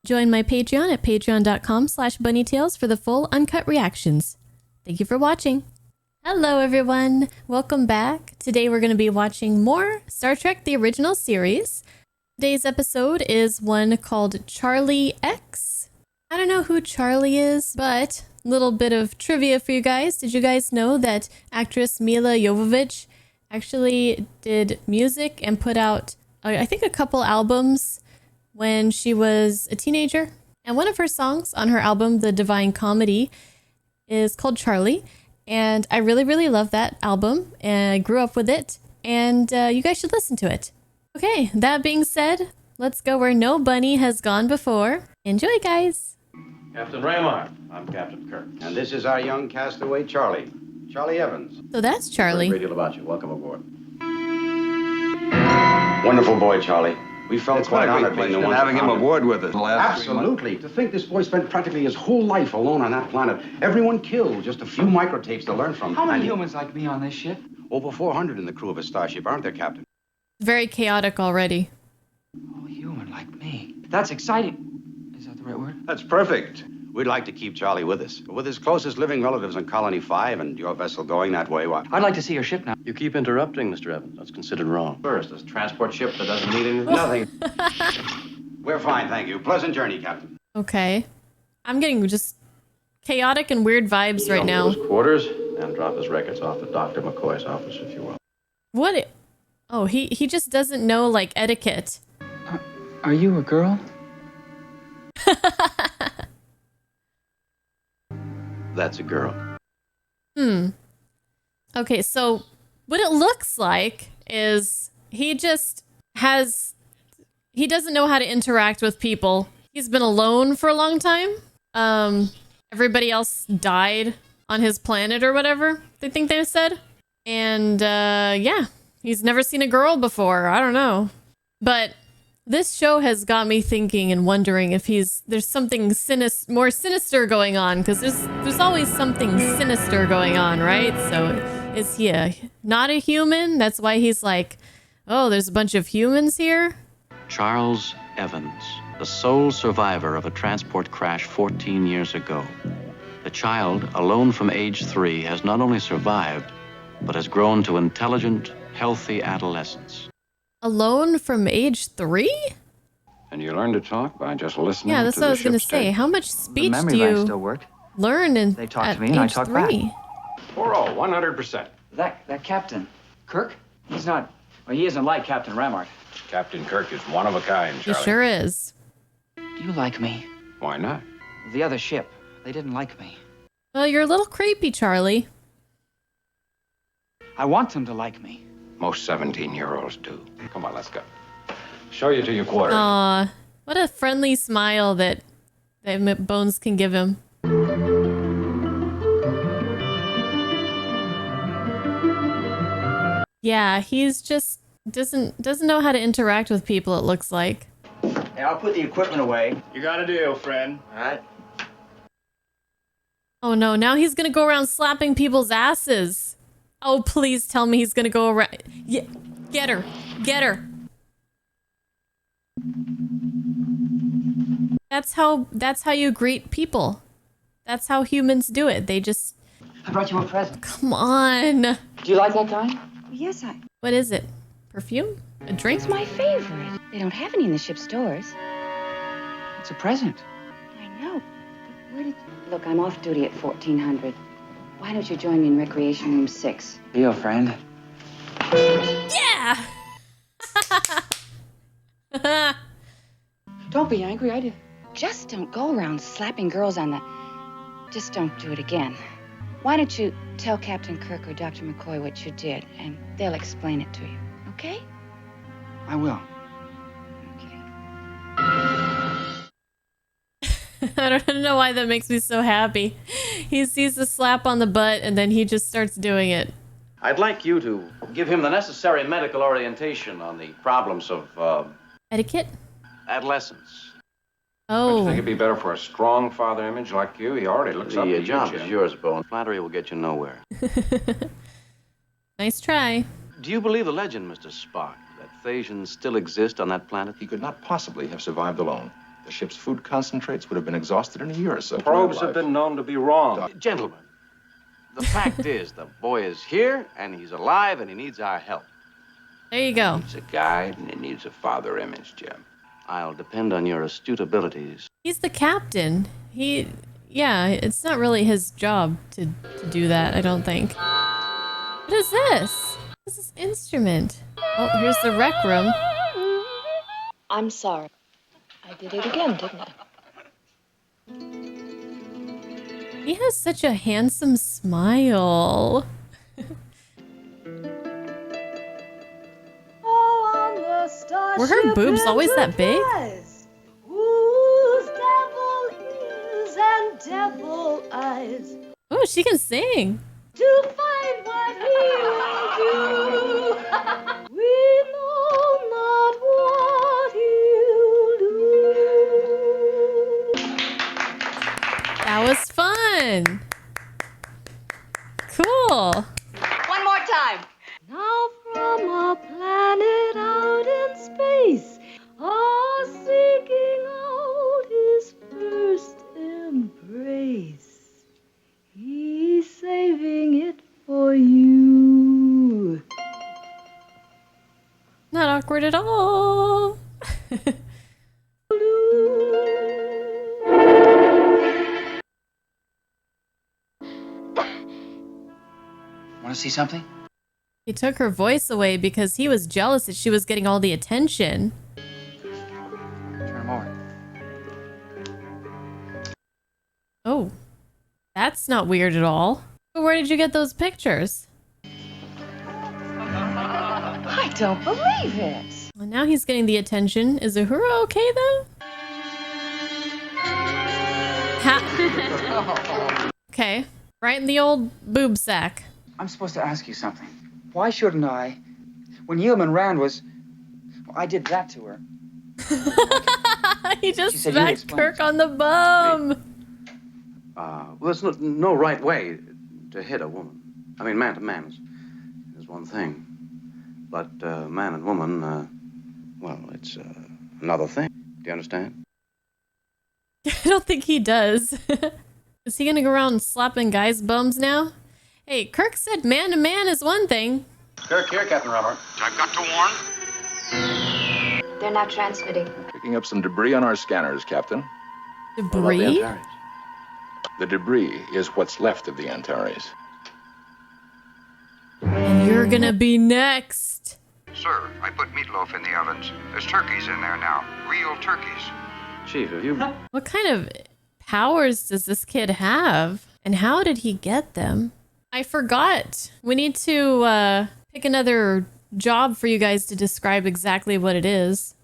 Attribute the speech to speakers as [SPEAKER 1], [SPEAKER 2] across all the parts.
[SPEAKER 1] Join my Patreon at patreon.com/bunnytails for the full uncut reactions. Thank you for watching. Hello everyone, welcome back. Today we're going to be watching more Star Trek The Original Series. Today's episode is one called Charlie X. I don't know who Charlie is, but a little bit of trivia for you guys. Did you guys know that actress Mila Jovovich actually did music and put out, I think, a couple albums when she was a teenager? And one of her songs on her album, The Divine Comedy, is called Charlie. And I really, really love that album, and I grew up with it, and you guys should listen to it. Okay, that being said, let's go where no bunny has gone before. Enjoy, guys.
[SPEAKER 2] Captain Raymar, I'm Captain Kirk.
[SPEAKER 3] And this is our young castaway, Charlie. Charlie Evans.
[SPEAKER 1] So that's Charlie.
[SPEAKER 2] A great deal about you. Welcome aboard.
[SPEAKER 3] Wonderful boy, Charlie. We felt
[SPEAKER 2] It's
[SPEAKER 3] quite
[SPEAKER 2] been a great
[SPEAKER 3] honored being the
[SPEAKER 2] pleasure
[SPEAKER 3] ones
[SPEAKER 2] having
[SPEAKER 3] who
[SPEAKER 2] him
[SPEAKER 3] found
[SPEAKER 2] aboard with us the last 3 months.
[SPEAKER 3] Absolutely. To think this boy spent practically his whole life alone on that planet. Everyone killed. Just a few microtapes to learn from.
[SPEAKER 4] How many humans like me on this ship?
[SPEAKER 3] Over 400 in the crew of a starship, aren't there, Captain?
[SPEAKER 1] Very chaotic already.
[SPEAKER 4] Oh, human like me. That's exciting. Is that the right word?
[SPEAKER 3] That's perfect. We'd like to keep Charlie with us. With his closest living relatives on Colony 5 and your vessel going that way, what?
[SPEAKER 4] I'd like to see your ship now.
[SPEAKER 2] You keep interrupting, Mr. Evans. That's considered wrong. First, this transport ship that doesn't need anything.
[SPEAKER 3] Nothing. We're fine, thank you. Pleasant journey, Captain.
[SPEAKER 1] Okay. I'm getting just chaotic and weird vibes right now.
[SPEAKER 2] His quarters and drop his records off at Dr. McCoy's office, if you will.
[SPEAKER 1] What? Oh, he just doesn't know, like, etiquette.
[SPEAKER 4] Are you a girl?
[SPEAKER 2] That's a girl.
[SPEAKER 1] Okay, so what it looks like is he doesn't know how to interact with people. He's been alone for a long time. Everybody else died on his planet or whatever they think they said. And yeah, he's never seen a girl before. I don't know. But this show has got me thinking and wondering if there's something more sinister going on, because there's always something sinister going on, right? So is he not a human? That's why he's like, oh, there's a bunch of humans here?
[SPEAKER 5] Charles Evans, the sole survivor of a transport crash 14 years ago. The child, alone from age 3, has not only survived, but has grown to intelligent, healthy adolescence.
[SPEAKER 1] Alone from age 3?
[SPEAKER 2] And you learn to talk by just listening
[SPEAKER 1] Yeah, that's
[SPEAKER 2] to
[SPEAKER 1] what I
[SPEAKER 2] the
[SPEAKER 1] was going to
[SPEAKER 2] ship's
[SPEAKER 1] say.
[SPEAKER 2] tape.
[SPEAKER 1] How much
[SPEAKER 4] The
[SPEAKER 1] speech
[SPEAKER 4] memory
[SPEAKER 1] do
[SPEAKER 4] bank
[SPEAKER 1] you
[SPEAKER 4] still worked.
[SPEAKER 1] learn
[SPEAKER 4] They talk to me and I
[SPEAKER 1] age
[SPEAKER 4] talk
[SPEAKER 1] 3?
[SPEAKER 4] back.
[SPEAKER 2] 100%.
[SPEAKER 4] That captain, Kirk? He's not, well, he isn't like Captain Ramart.
[SPEAKER 2] Captain Kirk is one of a kind,
[SPEAKER 1] He
[SPEAKER 2] Charlie.
[SPEAKER 1] sure is.
[SPEAKER 4] Do you like me?
[SPEAKER 2] Why not?
[SPEAKER 4] The other ship, they didn't like me.
[SPEAKER 1] Well, you're a little creepy, Charlie.
[SPEAKER 4] I want them to like me.
[SPEAKER 2] Most 17-year-olds do. Come on, let's go. Show you to your quarters.
[SPEAKER 1] Aw, what a friendly smile that Bones can give him. Yeah, he's just doesn't know how to interact with people, it looks like.
[SPEAKER 6] Hey, I'll put the equipment away.
[SPEAKER 7] You got a deal, friend.
[SPEAKER 6] All right.
[SPEAKER 1] Oh no, now he's gonna go around slapping people's asses. Oh, please tell me he's gonna go around. Yeah, get her. Get her. That's how you greet people. That's how humans do it. They just...
[SPEAKER 6] I brought you a present.
[SPEAKER 1] Come on.
[SPEAKER 6] Do you like that kind?
[SPEAKER 8] Yes,
[SPEAKER 1] What is it? Perfume? A drink?
[SPEAKER 8] it's my favorite. They don't have any in the ship stores.
[SPEAKER 4] It's a present.
[SPEAKER 8] I know. But where did... Look, I'm off duty at 1400. Why don't you join me in Recreation Room 6?
[SPEAKER 4] Be a friend.
[SPEAKER 1] Yeah!
[SPEAKER 8] Don't be angry, I did. Just don't go around slapping girls on the... Just don't do it again. Why don't you tell Captain Kirk or Dr. McCoy what you did, and they'll explain it to you, okay?
[SPEAKER 4] I will.
[SPEAKER 8] Okay.
[SPEAKER 1] I don't know why that makes me so happy. He sees the slap on the butt and then he just starts doing it.
[SPEAKER 2] I'd like you to give him the necessary medical orientation on the problems of
[SPEAKER 1] Etiquette?
[SPEAKER 2] adolescence.
[SPEAKER 7] Don't you think
[SPEAKER 1] Oh,
[SPEAKER 7] it'd be better for a strong father image like you? He already looks up to
[SPEAKER 2] The
[SPEAKER 7] you,
[SPEAKER 2] job
[SPEAKER 7] Jim.
[SPEAKER 2] is yours, Bo, and flattery will get you nowhere.
[SPEAKER 1] nice try.
[SPEAKER 5] Do you believe the legend, Mr. Spock, that Thasians still exist on that planet?
[SPEAKER 7] He could not possibly have survived alone.
[SPEAKER 9] The ship's food concentrates would have been exhausted in a year or so.
[SPEAKER 7] Probes have been known to be wrong.
[SPEAKER 3] Gentlemen, the fact is the boy is here, and he's alive, and he needs our help.
[SPEAKER 1] There you go.
[SPEAKER 7] It's a guide, and it needs a father image, Jim.
[SPEAKER 5] I'll depend on your astute abilities.
[SPEAKER 1] He's the captain. Yeah, it's not really his job to do that, I don't think. What is this? What's this instrument? Oh, here's the rec room.
[SPEAKER 10] I'm sorry. I did it again, didn't I?
[SPEAKER 1] He has such a handsome smile. Were her boobs always that big?
[SPEAKER 10] Whose devil ears and devil eyes
[SPEAKER 1] Oh, she can sing.
[SPEAKER 10] to find what he will do. We know not what he'll do.
[SPEAKER 1] That was fun. Cool.
[SPEAKER 8] One more time.
[SPEAKER 10] Now from a planet out in space, seeking out his first embrace. He's saving it for you.
[SPEAKER 1] Not awkward at all.
[SPEAKER 6] Want to see something?
[SPEAKER 1] He took her voice away because he was jealous that she was getting all the attention.
[SPEAKER 6] Turn him over.
[SPEAKER 1] Oh, that's not weird at all. But where did you get those pictures?
[SPEAKER 8] I don't believe it.
[SPEAKER 1] Well, now he's getting the attention. Is Uhura okay though? Okay, right in the old boob sack.
[SPEAKER 6] I'm supposed to ask you something. Why shouldn't I? When Yeoman Rand was... Well, I did that to her.
[SPEAKER 1] He just
[SPEAKER 6] She said you'd
[SPEAKER 1] smacked
[SPEAKER 6] explain
[SPEAKER 1] Kirk
[SPEAKER 6] it.
[SPEAKER 1] on the bum.
[SPEAKER 3] Well, there's no right way to hit a woman. I mean, man to man is one thing. But man and woman, well, it's another thing. Do you understand?
[SPEAKER 1] I don't think he does. Is he gonna go around slapping guys' bums now? Hey, Kirk said man to man is one thing.
[SPEAKER 2] Kirk here, Captain Rummer.
[SPEAKER 3] I've got to warn.
[SPEAKER 10] They're not transmitting.
[SPEAKER 9] Picking up some debris on our scanners, Captain.
[SPEAKER 1] Debris?
[SPEAKER 9] The debris is what's left of the Antares.
[SPEAKER 1] And you're gonna be next.
[SPEAKER 11] Sir, I put meatloaf in the ovens. There's turkeys in there now. Real turkeys.
[SPEAKER 5] Chief, have you...
[SPEAKER 1] What kind of powers does this kid have? And how did he get them? I forgot. We need to pick another job for you guys to describe exactly what it is.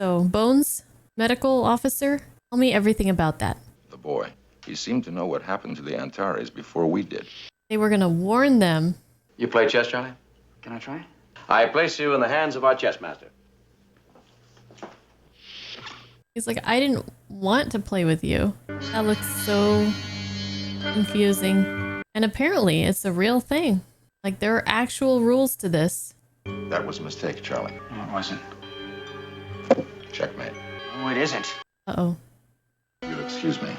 [SPEAKER 1] So, Bones, medical officer, tell me everything about that.
[SPEAKER 9] The boy. He seemed to know what happened to the Antares before we did.
[SPEAKER 1] They were gonna warn them.
[SPEAKER 2] You play chess, Charlie?
[SPEAKER 6] Can I try?
[SPEAKER 2] I place you in the hands of our chess master.
[SPEAKER 1] He's like, I didn't want to play with you. That looks so confusing. And apparently it's a real thing. Like, there are actual rules to this.
[SPEAKER 9] That was a mistake, Charlie.
[SPEAKER 6] No, it wasn't.
[SPEAKER 9] Checkmate.
[SPEAKER 6] No, it isn't.
[SPEAKER 1] Uh-oh.
[SPEAKER 9] You'll excuse me.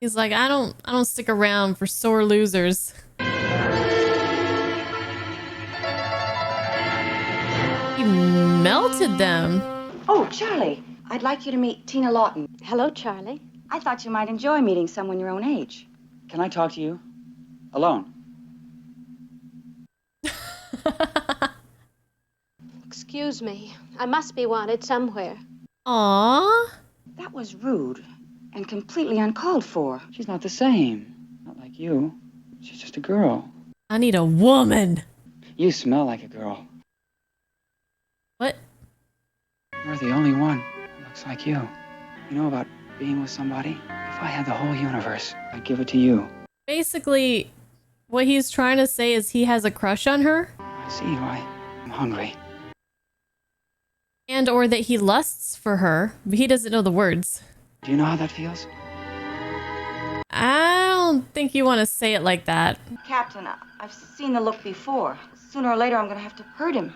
[SPEAKER 1] He's like, I don't stick around for sore losers. He melted them.
[SPEAKER 8] Oh, Charlie, I'd like you to meet Tina Lawton.
[SPEAKER 10] Hello, Charlie.
[SPEAKER 8] I thought you might enjoy meeting someone your own age.
[SPEAKER 6] Can I talk to you? Alone.
[SPEAKER 10] Excuse me. I must be wanted somewhere.
[SPEAKER 1] Aww.
[SPEAKER 8] That was rude and completely uncalled for.
[SPEAKER 6] She's not the same. Not like you. She's just a girl.
[SPEAKER 1] I need a woman.
[SPEAKER 6] You smell like a girl.
[SPEAKER 1] What?
[SPEAKER 6] You're the only one who looks like you. You know about being with somebody? If I had the whole universe, I'd give it to you.
[SPEAKER 1] Basically, what he's trying to say is he has a crush on her.
[SPEAKER 6] I see why. I'm hungry.
[SPEAKER 1] And or that he lusts for her, but he doesn't know the words.
[SPEAKER 6] Do you know how that feels?
[SPEAKER 1] I don't think you want to say it like that.
[SPEAKER 8] Captain, I've seen the look before. Sooner or later, I'm going to have to hurt him.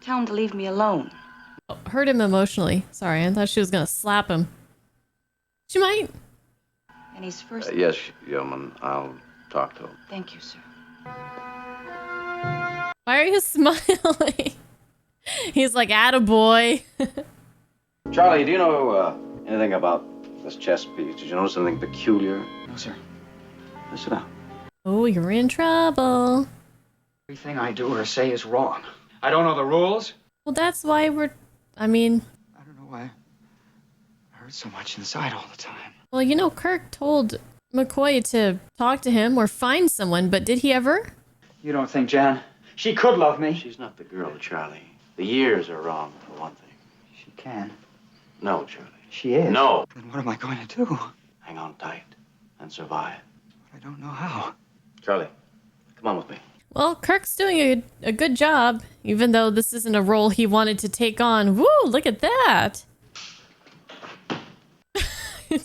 [SPEAKER 8] Tell him to leave me alone.
[SPEAKER 1] Oh, hurt him emotionally. Sorry, I thought she was gonna slap him. She might.
[SPEAKER 8] And he's first.
[SPEAKER 2] Yes, Yeoman. I'll talk to him.
[SPEAKER 8] Thank you, sir.
[SPEAKER 1] Why are you smiling? He's like, attaboy.
[SPEAKER 2] Charlie, do you know anything about this chess piece? Did you notice anything peculiar?
[SPEAKER 6] No, sir.
[SPEAKER 2] Now, sit down.
[SPEAKER 1] Oh, you're in trouble.
[SPEAKER 6] Everything I do or say is wrong. I don't know the rules.
[SPEAKER 1] Well, that's why I mean...
[SPEAKER 6] I don't know why I hurt so much inside all the time.
[SPEAKER 1] Well, you know, Kirk told McCoy to talk to him or find someone, but did he ever?
[SPEAKER 6] You don't think, Jan, she could love me?
[SPEAKER 2] She's not the girl, Charlie. The years are wrong, for one thing.
[SPEAKER 6] She can.
[SPEAKER 2] No, Charlie.
[SPEAKER 6] She is.
[SPEAKER 2] No.
[SPEAKER 6] Then what am I going to do?
[SPEAKER 2] Hang on tight and survive.
[SPEAKER 6] But I don't know how.
[SPEAKER 2] Charlie, come on with me.
[SPEAKER 1] Well, Kirk's doing a good job, even though this isn't a role he wanted to take on. Woo, look at that.
[SPEAKER 2] You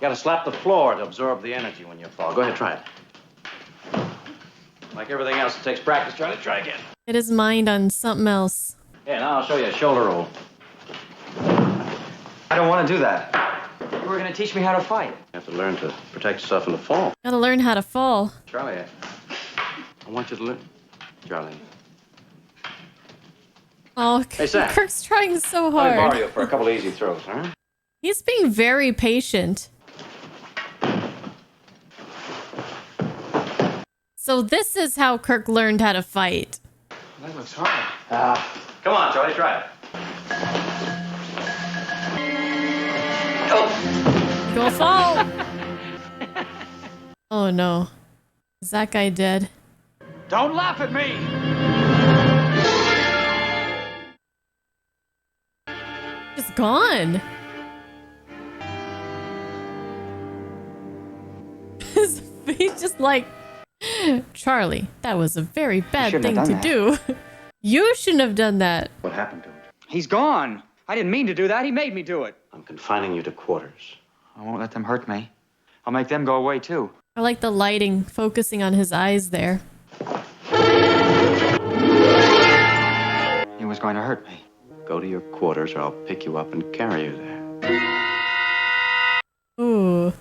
[SPEAKER 2] gotta slap the floor to absorb the energy when you fall. Go ahead, try it. Like everything else, it takes practice. Charlie, try again.
[SPEAKER 1] Get his mind on something else.
[SPEAKER 2] Yeah, now I'll show you a shoulder roll.
[SPEAKER 6] I don't want to do that. You were going to teach me how to fight.
[SPEAKER 2] You have to learn to protect yourself in the fall.
[SPEAKER 1] Gotta learn how to fall.
[SPEAKER 2] Charlie, I want you to learn. Charlie.
[SPEAKER 1] Oh,
[SPEAKER 2] Hey, Sam.
[SPEAKER 1] Kirk's trying so
[SPEAKER 2] Let me borrow
[SPEAKER 1] hard.
[SPEAKER 2] you for a couple easy throws, huh?
[SPEAKER 1] He's being very patient. So this is how Kirk learned how to fight.
[SPEAKER 6] That looks hard.
[SPEAKER 2] Come on, Charlie, try it.
[SPEAKER 1] Go fall. Oh no. Is that guy dead?
[SPEAKER 6] Don't laugh at me!
[SPEAKER 1] Just gone. His face just like, Charlie, that was a very bad thing to do. You shouldn't have done that.
[SPEAKER 2] What happened to him?
[SPEAKER 6] He's gone. I didn't mean to do that. He made me do it.
[SPEAKER 2] I'm confining you to quarters.
[SPEAKER 6] I won't let them hurt me. I'll make them go away, too.
[SPEAKER 1] I like the lighting focusing on his eyes there.
[SPEAKER 6] He was going to hurt me.
[SPEAKER 2] Go to your quarters or I'll pick you up and carry you there.
[SPEAKER 1] Ooh.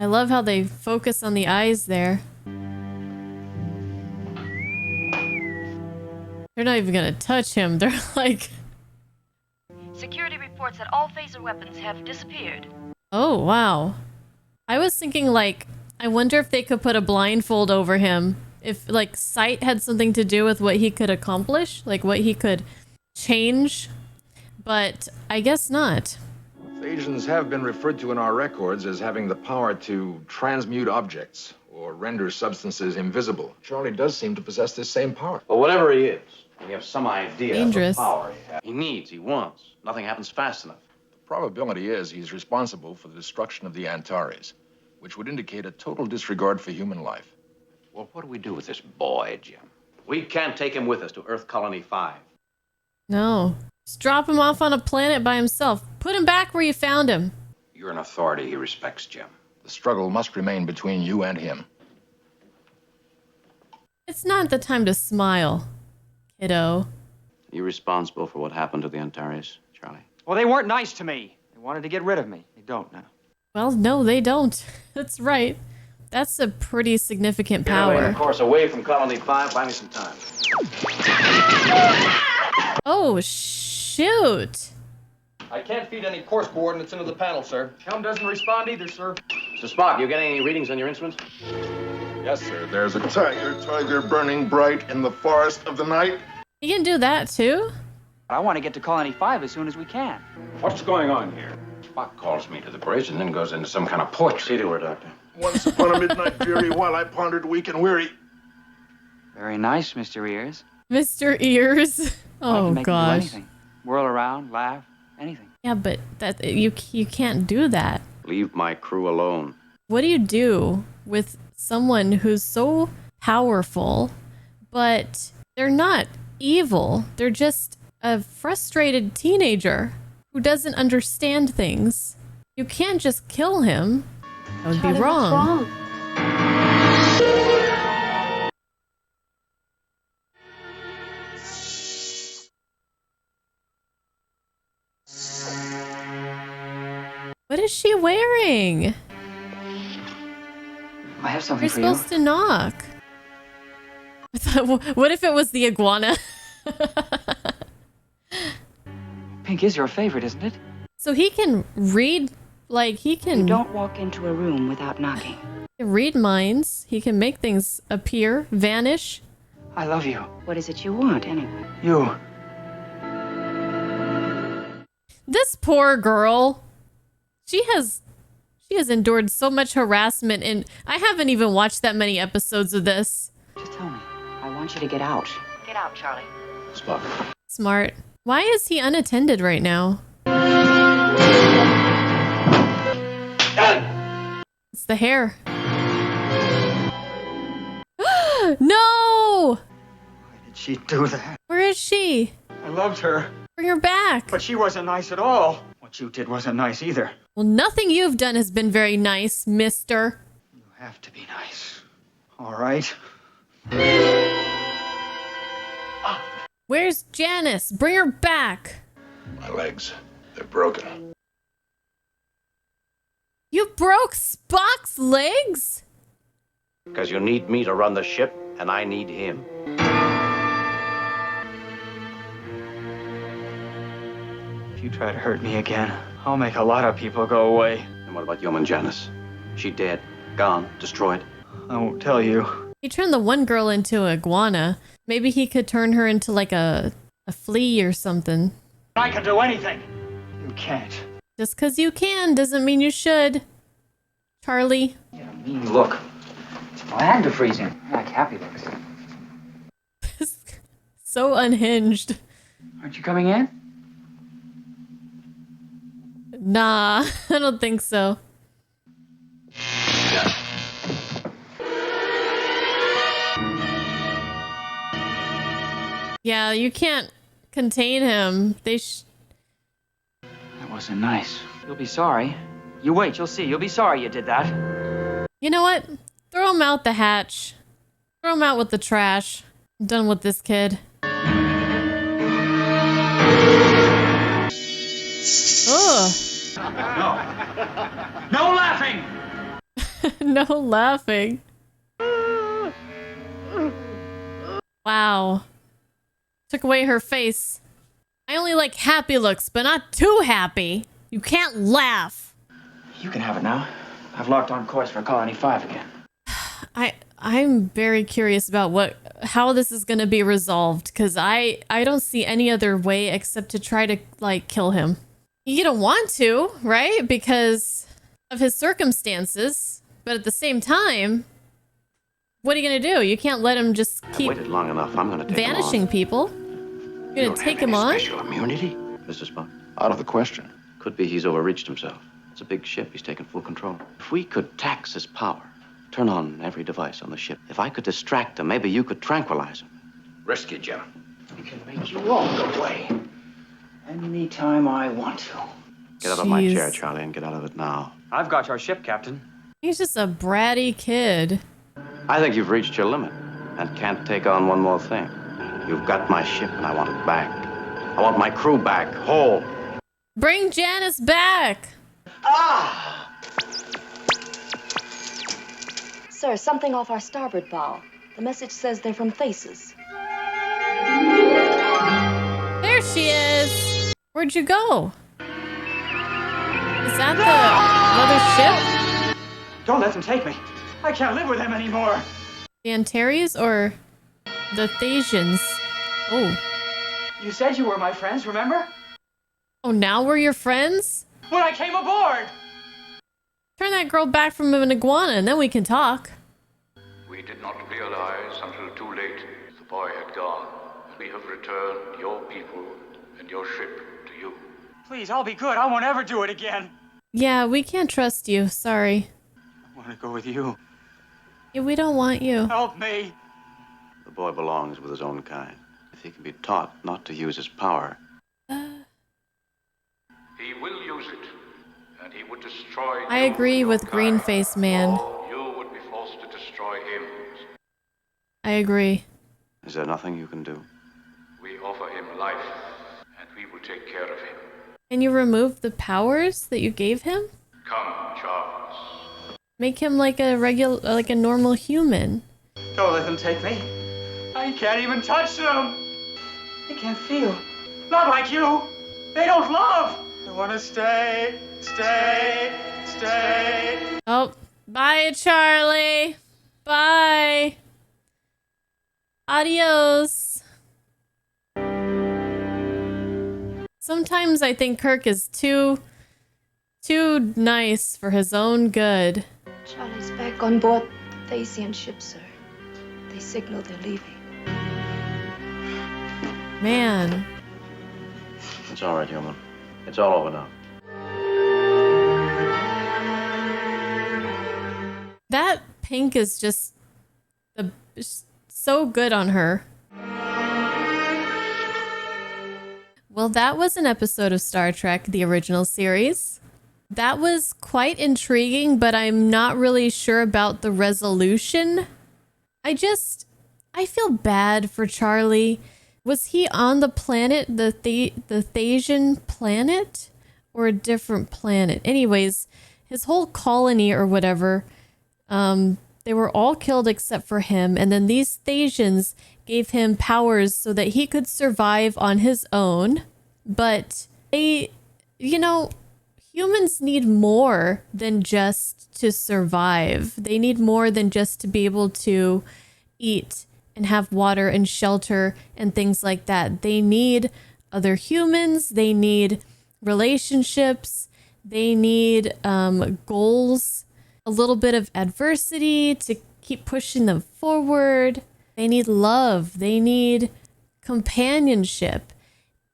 [SPEAKER 1] I love how they focus on the eyes there. They're not even gonna touch him. They're like...
[SPEAKER 10] Security reports that all phaser weapons have disappeared.
[SPEAKER 1] Oh, wow. I was thinking, like, I wonder if they could put a blindfold over him. If, like, sight had something to do with what he could accomplish. Like, what he could change. But I guess not.
[SPEAKER 9] Phasians have been referred to in our records as having the power to transmute objects or render substances invisible. Charlie does seem to possess this same power.
[SPEAKER 2] Well, whatever he is, we have some idea
[SPEAKER 1] Dangerous.
[SPEAKER 2] of the power he needs, he wants. Nothing happens fast enough.
[SPEAKER 9] The probability is he's responsible for the destruction of the Antares, which would indicate a total disregard for human life.
[SPEAKER 5] Well, what do we do with this boy, Jim?
[SPEAKER 2] We can't take him with us to Earth Colony 5.
[SPEAKER 1] No. Just drop him off on a planet by himself. Put him back where you found him.
[SPEAKER 7] You're an authority he respects, Jim.
[SPEAKER 9] The struggle must remain between you and him.
[SPEAKER 1] It's not the time to smile, kiddo.
[SPEAKER 5] Are you responsible for what happened to the Antares, Charlie?
[SPEAKER 6] Well, they weren't nice to me. They wanted to get rid of me. They don't now.
[SPEAKER 1] Well, no, they don't. That's right. That's a pretty significant
[SPEAKER 2] Get away,
[SPEAKER 1] power.
[SPEAKER 2] of course, away from Colony 5. Buy me some time.
[SPEAKER 1] Oh, shoot.
[SPEAKER 12] I can't feed any course coordinates into the panel, sir.
[SPEAKER 6] Helm doesn't respond either, sir.
[SPEAKER 2] Mr. Spock, you getting any readings on your instruments?
[SPEAKER 9] Yes, sir. There's a tiger burning bright in the forest of the night.
[SPEAKER 1] You can do that too?
[SPEAKER 6] I want to get to Colony 5 as soon as we can.
[SPEAKER 7] What's going on here? Spock calls me to the bridge and then goes into some kind of poetry.
[SPEAKER 2] See to her, Doctor.
[SPEAKER 9] Once upon a midnight fury, while I pondered weak and weary.
[SPEAKER 6] Very nice, Mr. Ears.
[SPEAKER 1] Mr. Ears.
[SPEAKER 6] I
[SPEAKER 1] Oh,
[SPEAKER 6] can make you do
[SPEAKER 1] gosh.
[SPEAKER 6] anything. Whirl around, laugh, anything.
[SPEAKER 1] Yeah, but that you can't do that.
[SPEAKER 5] Leave my crew alone.
[SPEAKER 1] What do you do with someone who's so powerful, but they're not evil? They're just a frustrated teenager who doesn't understand things. You can't just kill him. That would be
[SPEAKER 10] Charlie,
[SPEAKER 1] wrong.
[SPEAKER 10] what's wrong?
[SPEAKER 1] What is she wearing?
[SPEAKER 6] I have something
[SPEAKER 1] You're
[SPEAKER 6] for you.
[SPEAKER 1] supposed to knock. I thought, what if it was the iguana?
[SPEAKER 6] Pink is your favorite, isn't it?
[SPEAKER 1] So he can read, like he can.
[SPEAKER 8] You don't walk into a room without knocking.
[SPEAKER 1] Read minds. He can make things appear, vanish.
[SPEAKER 6] I love you.
[SPEAKER 8] What is it you want, anyway?
[SPEAKER 6] You.
[SPEAKER 1] This poor girl. She has endured so much harassment, and I haven't even watched that many episodes of this.
[SPEAKER 8] Just tell me. I want you to get out. Get out, Charlie.
[SPEAKER 2] Spock.
[SPEAKER 1] Smart. Why is he unattended right now? It's the hair. No!
[SPEAKER 6] Why did she do that?
[SPEAKER 1] Where is she?
[SPEAKER 6] I loved her.
[SPEAKER 1] Bring her back.
[SPEAKER 6] But she wasn't nice at all. What you did wasn't nice either.
[SPEAKER 1] Well, nothing you've done has been very nice, mister.
[SPEAKER 6] You have to be nice. All right?
[SPEAKER 1] Where's Janice? Bring her back.
[SPEAKER 7] My legs, they're broken.
[SPEAKER 1] You broke Spock's legs?
[SPEAKER 2] Because you need me to run the ship, and I need him.
[SPEAKER 6] If you try to hurt me again, I'll make a lot of people go away.
[SPEAKER 2] And what about Yeoman Janice? She dead, gone, destroyed.
[SPEAKER 6] I won't tell you.
[SPEAKER 1] He turned the one girl into an iguana. Maybe he could turn her into like a flea or something.
[SPEAKER 6] I can do anything. You can't.
[SPEAKER 1] Just because you can doesn't mean you should. Charlie.
[SPEAKER 6] Yeah, mean look. I had to freeze him. I like happy looks.
[SPEAKER 1] So unhinged.
[SPEAKER 6] Aren't you coming in?
[SPEAKER 1] Nah, I don't think so. Yeah, you can't contain him.
[SPEAKER 6] That wasn't nice. You'll be sorry. You wait, you'll see. You'll be sorry you did that.
[SPEAKER 1] You know what? Throw him out the hatch. Throw him out with the trash. I'm done with this kid. Ugh.
[SPEAKER 6] No laughing!
[SPEAKER 1] No laughing. Wow. Took away her face. I only like happy looks, but not too happy. You can't laugh.
[SPEAKER 6] You can have it now. I've locked on course for Colony 5 again.
[SPEAKER 1] I'm very curious about how this is going to be resolved, because I don't see any other way except to try to like kill him. You don't want to, right? Because of his circumstances, but at the same time, what are you going to do? You can't let him just keep
[SPEAKER 2] I've waited long enough. I'm going to take
[SPEAKER 1] vanishing
[SPEAKER 2] him on.
[SPEAKER 1] people. You're going to take him on?
[SPEAKER 2] Special immunity? Mr. Spock?
[SPEAKER 9] Out of the question.
[SPEAKER 2] Could be he's overreached himself. It's a big ship. He's taken full control. If we could tax his power, turn on every device on the ship. If I could distract him, maybe you could tranquilize him.
[SPEAKER 7] Risky, Jim.
[SPEAKER 6] I can make you all go away. Anytime I want to.
[SPEAKER 2] Get out of my chair, Charlie, and get out of it now.
[SPEAKER 6] I've got your ship, Captain.
[SPEAKER 1] He's just a bratty kid.
[SPEAKER 2] I think you've reached your limit and can't take on one more thing. You've got my ship, and I want it back. I want my crew back, whole.
[SPEAKER 1] Bring Janice back.
[SPEAKER 6] Ah!
[SPEAKER 10] Sir, something off our starboard bow. The message says they're from Faces.
[SPEAKER 1] There she is. Where'd you go? Is that the other ship?
[SPEAKER 6] Don't let them take me. I can't live with them anymore.
[SPEAKER 1] The Antares or the Thasians? Oh.
[SPEAKER 6] You said you were my friends, remember?
[SPEAKER 1] Oh, now we're your friends?
[SPEAKER 6] When I came aboard!
[SPEAKER 1] Turn that girl back from an iguana and then we can talk.
[SPEAKER 13] We did not realize until too late the boy had gone. We have returned your people and your ship to you.
[SPEAKER 6] Please, I'll be good. I won't ever do it again.
[SPEAKER 1] Yeah, we can't trust you. Sorry.
[SPEAKER 6] I want to go with you.
[SPEAKER 1] Yeah, we don't want you.
[SPEAKER 6] Help me.
[SPEAKER 2] The boy belongs with his own kind. If he can be taught not to use his power.
[SPEAKER 13] He will use it, and he would destroy
[SPEAKER 1] I agree with Green-Faced Man.
[SPEAKER 13] You would be forced to destroy him.
[SPEAKER 1] I agree.
[SPEAKER 2] Is there nothing you can do?
[SPEAKER 13] We offer him life, and we will take care of him.
[SPEAKER 1] Can you remove the powers that you gave him?
[SPEAKER 13] Come, Charles.
[SPEAKER 1] Make him like a normal human.
[SPEAKER 6] Don't let them take me. I can't even touch them. They can't feel. Not like you. They don't love. I want to stay.
[SPEAKER 1] Oh, bye, Charlie. Bye. Adios. Sometimes I think Kirk is too nice for his own good.
[SPEAKER 10] Charlie's back on board the Thasian ship, sir. They signal they're leaving.
[SPEAKER 1] Man.
[SPEAKER 2] It's all right, human. It's all over now.
[SPEAKER 1] That pink is just so good on her. Well, that was an episode of Star Trek, the original series. That was quite intriguing, but I'm not really sure about the resolution. I feel bad for Charlie. Was he on the planet, the Thasian planet, or a different planet? Anyways, his whole colony or whatever, they were all killed except for him. And then these Thasians gave him powers so that he could survive on his own. But they, humans need more than just to survive. They need more than just to be able to eat and have water and shelter and things like that. They need other humans. They need relationships. They need goals, a little bit of adversity to keep pushing them forward. They need love. They need companionship.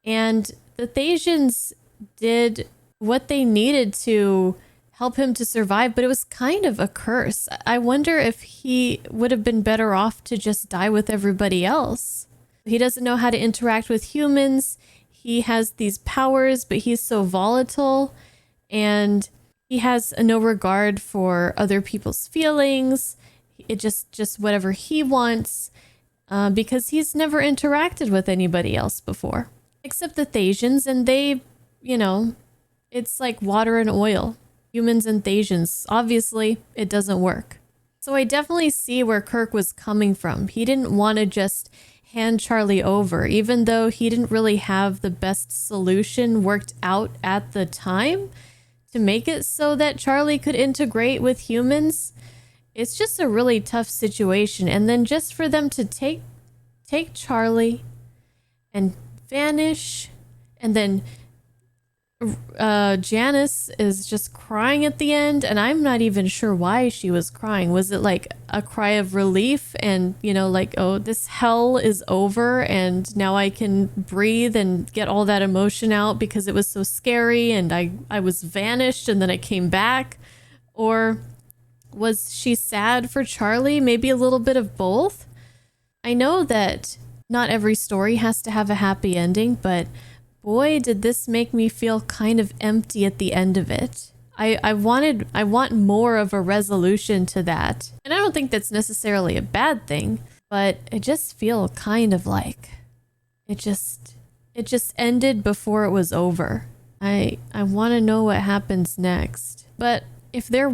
[SPEAKER 1] And the Thasians did what they needed to help him to survive, but it was kind of a curse. I wonder if he would have been better off to just die with everybody else. He doesn't know how to interact with humans. He has these powers, but he's so volatile, and he has no regard for other people's feelings. It just whatever he wants, because he's never interacted with anybody else before, except the Thasians, and they, it's like water and oil. Humans and Thasians. Obviously, it doesn't work. So I definitely see where Kirk was coming from. He didn't want to just hand Charlie over, even though he didn't really have the best solution worked out at the time to make it so that Charlie could integrate with humans. It's just a really tough situation. And then just for them to take Charlie and vanish, and then Janice is just crying at the end, and I'm not even sure why she was crying. Was it like a cry of relief and, like, oh, this hell is over and now I can breathe and get all that emotion out because it was so scary and I was vanished and then I came back? Or was she sad for Charlie? Maybe a little bit of both. I know that not every story has to have a happy ending, but boy, did this make me feel kind of empty at the end of it. I want more of a resolution to that. And I don't think that's necessarily a bad thing, but it just feel kind of like it just ended before it was over. I want to know what happens next. But if they're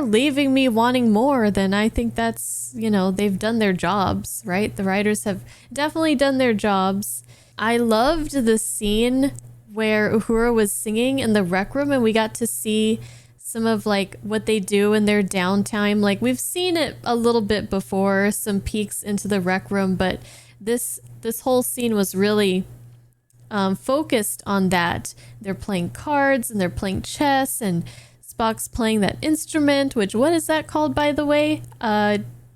[SPEAKER 1] leaving me wanting more, then I think that's, they've done their jobs, right? The writers have definitely done their jobs. I loved the scene where Uhura was singing in the rec room, and we got to see some of like what they do in their downtime. Like, we've seen it a little bit before, some peeks into the rec room, but this whole scene was really focused on that. They're playing cards and they're playing chess, and Spock's playing that instrument, which, what is that called, by the way?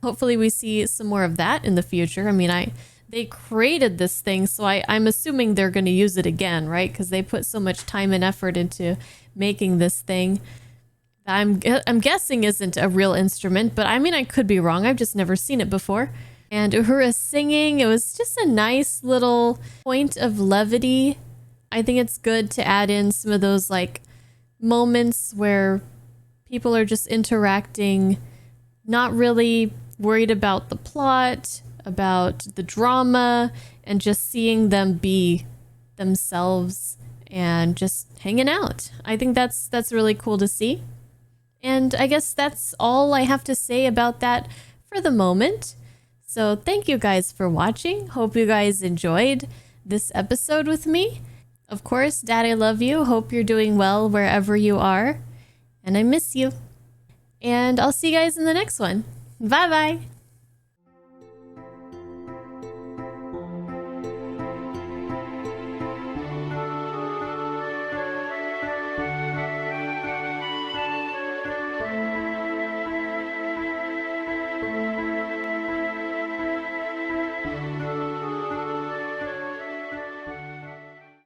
[SPEAKER 1] Hopefully we see some more of that in the future. I mean, they created this thing, so I'm assuming they're going to use it again, right? Because they put so much time and effort into making this thing. I'm guessing isn't a real instrument, but I mean, I could be wrong. I've just never seen it before. And Uhura singing, it was just a nice little point of levity. I think it's good to add in some of those like moments where people are just interacting, not really worried about the plot, about the drama, and just seeing them be themselves and just hanging out. I think that's really cool to see. And I guess that's all I have to say about that for the moment. So thank you guys for watching. Hope you guys enjoyed this episode with me. Of course, Dad, I love you. Hope you're doing well wherever you are. And I miss you. And I'll see you guys in the next one. Bye-bye.